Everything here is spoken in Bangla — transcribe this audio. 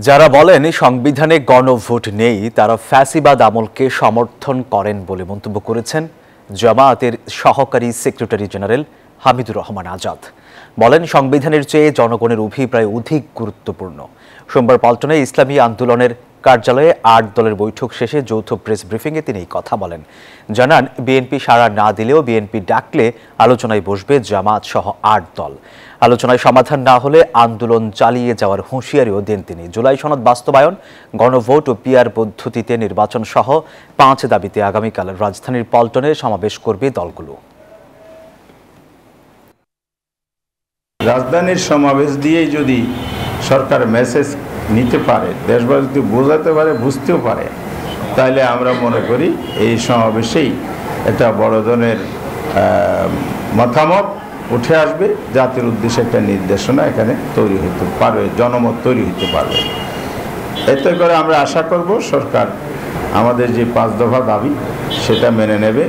যারা বলেন সংবিধানে গণভোট নেই তারা ফ্যাসিবাদ আমলকে সমর্থন করেন বলে মন্তব্য করেছেন জামায়াতের সহকারী সেক্রেটারি জেনারেল হামিদুর রহমান আজাদ। বলেন সংবিধানের চেয়ে জনগণের অভিপ্রায় অধিক গুরুত্বপূর্ণ। সোমবার পল্টনে ইসলামী আন্দোলনের কার্যালয়ে ৮ দলের বৈঠক শেষে যৌথ প্রেস ব্রিফিংয়ে তিনি এই কথা বলেন। জানান বিএনপি সাড়া না দিলেও বিএনপি ডাকলে আলোচনায় বসবে জামায়াত সহ ৮ দল। আলোচনায় সমাধান না হলে আন্দোলন চালিয়ে যাওয়ার হুঁশিয়ারিও দেন তিনি। জুলাই সনদ বাস্তবায়ন, গণভোট ও পিআর পদ্ধতিতে নির্বাচন সহ ৫ দাবিতে আগামীকাল রাজধানীর পল্টনে সমাবেশ করবে দলগুলো। রাজধানীর সমাবেশ দিয়েই যদি সরকার মেসেজ নিতে পারে, দেশবাসী যদি বোঝাতে পারে, বুঝতেও পারে, তাহলে আমরা মনে করি এই সমাবেশেই একটা বড় ধরনের মতামত উঠে আসবে, জাতির উদ্দেশ্যে একটা নির্দেশনা এখানে তৈরি হতে পারবে, জনমত তৈরি হতে পারবে। এতে করে আমরা আশা করব সরকার আমাদের যে ৫ দফা দাবি সেটা মেনে নেবে।